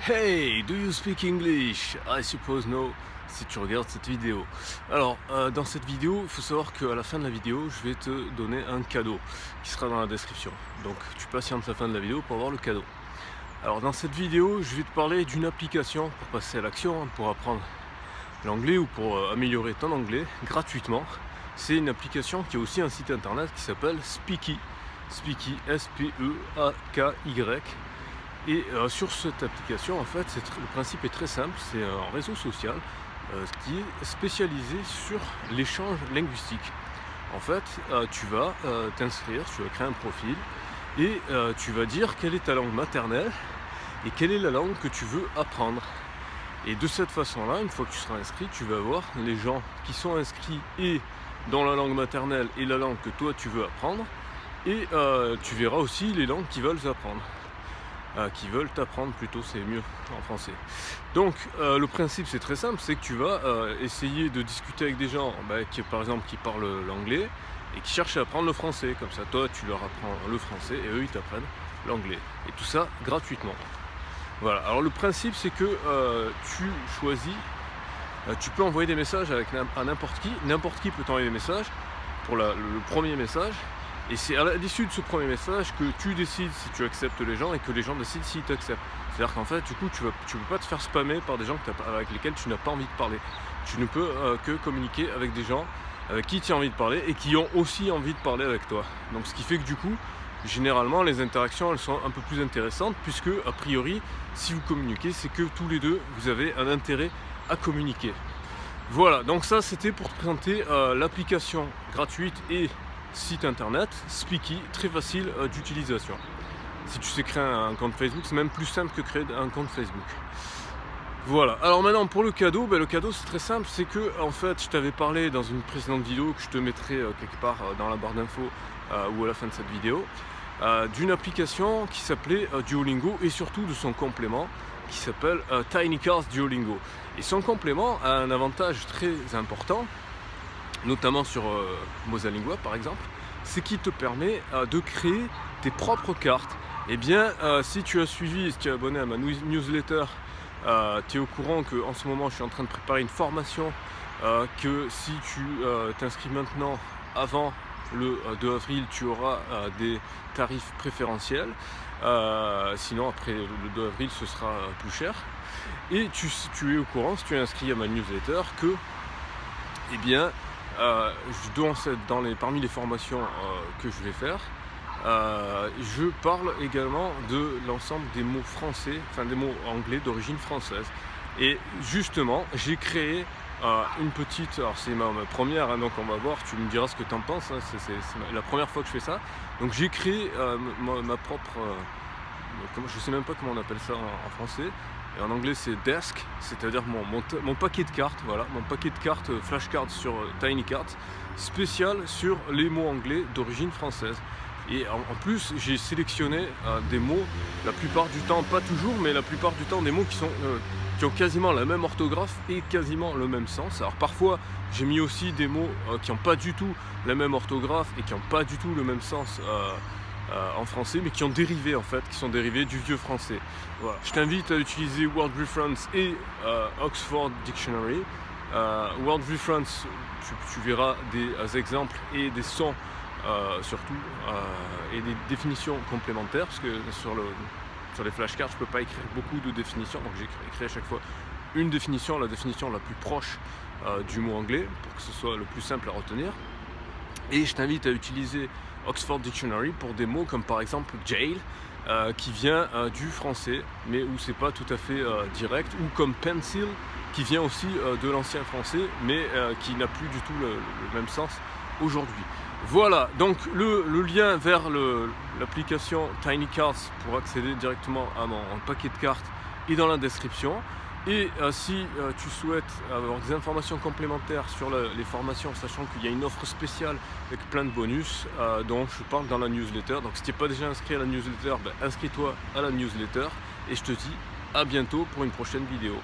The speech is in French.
Hey, do you speak English? I suppose no, si tu regardes cette vidéo. Alors, dans cette vidéo, il faut savoir qu'à la fin de la vidéo, je vais te donner un cadeau qui sera dans la description. Donc, tu patientes la fin de la vidéo pour avoir le cadeau. Alors, dans cette vidéo, je vais te parler d'une application pour passer à l'action, hein, pour apprendre l'anglais ou pour améliorer ton anglais gratuitement. C'est une application qui a aussi un site internet qui s'appelle Speaky. Speaky, S-P-E-A-K-Y. Et sur cette application, en fait, le principe est très simple. C'est un réseau social qui est spécialisé sur l'échange linguistique. En fait, tu vas t'inscrire, tu vas créer un profil et tu vas dire quelle est ta langue maternelle et quelle est la langue que tu veux apprendre. Et de cette façon-là, une fois que tu seras inscrit, tu vas voir les gens qui sont inscrits et dans la langue maternelle et la langue que toi tu veux apprendre. Et tu verras aussi les langues qu'ils veulent apprendre. Qui veulent t'apprendre plutôt, c'est mieux en français. Donc le principe c'est très simple, c'est que tu vas essayer de discuter avec des gens qui, par exemple, qui parlent l'anglais et qui cherchent à apprendre le français. Comme ça, toi tu leur apprends le français et eux ils t'apprennent l'anglais. Et tout ça gratuitement. Voilà, alors le principe c'est que tu choisis, tu peux envoyer des messages à n'importe qui peut t'envoyer des messages pour le premier message. Et c'est à l'issue de ce premier message que tu décides si tu acceptes les gens et que les gens décident s'ils t'acceptent. C'est-à-dire qu'en fait, du coup, tu peux pas te faire spammer par des gens avec lesquels tu n'as pas envie de parler. Tu ne peux que communiquer avec des gens avec qui tu as envie de parler et qui ont aussi envie de parler avec toi. Donc ce qui fait que du coup, généralement, les interactions, elles sont un peu plus intéressantes puisque, a priori, si vous communiquez, c'est que tous les deux, vous avez un intérêt à communiquer. Voilà, donc ça, c'était pour te présenter l'application gratuite et site internet Speaky, très facile d'utilisation. Si tu sais créer un compte Facebook, c'est même plus simple que créer un compte Facebook. Voilà, alors maintenant pour le cadeau, le cadeau c'est très simple, c'est que en fait je t'avais parlé dans une précédente vidéo que je te mettrai quelque part dans la barre d'infos ou à la fin de cette vidéo, d'une application qui s'appelait Duolingo et surtout de son complément qui s'appelle Tiny Cars Duolingo. Et son complément a un avantage très important, notamment sur Mosalingua par exemple, c'est qu'il te permet de créer tes propres cartes. Et bien, si tu as suivi, si tu es abonné à ma newsletter, tu es au courant qu'en ce moment je suis en train de préparer une formation, que si tu t'inscris maintenant avant le 2 avril, tu auras des tarifs préférentiels. Sinon après le 2 avril ce sera plus cher. Et tu es au courant, si tu es inscrit à ma newsletter, que eh bien, parmi les formations que je vais faire, je parle également de l'ensemble des mots français, enfin des mots anglais d'origine française. Et justement, j'ai créé une petite, alors c'est ma première, hein, donc on va voir, tu me diras ce que tu en penses, hein, c'est la première fois que je fais ça. Donc j'ai créé ma propre, je sais même pas comment on appelle ça en français. Et en anglais c'est desk, c'est-à-dire mon paquet de cartes, voilà, mon paquet de cartes flashcards sur Tiny Cards, spécial sur les mots anglais d'origine française. Et en plus j'ai sélectionné des mots, la plupart du temps, pas toujours, mais la plupart du temps des mots qui ont quasiment la même orthographe et quasiment le même sens. Alors parfois j'ai mis aussi des mots qui n'ont pas du tout la même orthographe et qui n'ont pas du tout le même sens en français, mais qui ont dérivé en fait, qui sont dérivés du vieux français. Voilà. Je t'invite à utiliser Word Reference et Oxford Dictionary. Word Reference, tu verras des exemples et des sons surtout, et des définitions complémentaires, parce que sur les flashcards, je ne peux pas écrire beaucoup de définitions, donc j'ai écrit à chaque fois une définition, la définition la plus proche du mot anglais, pour que ce soit le plus simple à retenir. Et je t'invite à utiliser Oxford Dictionary pour des mots comme par exemple jail, qui vient du français, mais où c'est pas tout à fait direct, ou comme pencil, qui vient aussi de l'ancien français, mais qui n'a plus du tout le même sens aujourd'hui. Voilà, donc le lien vers l'application Tiny Cards pour accéder directement à mon paquet de cartes est dans la description. Et si tu souhaites avoir des informations complémentaires sur les formations, sachant qu'il y a une offre spéciale avec plein de bonus dont je parle dans la newsletter. Donc si tu n'es pas déjà inscrit à la newsletter, inscris-toi à la newsletter. Et je te dis à bientôt pour une prochaine vidéo.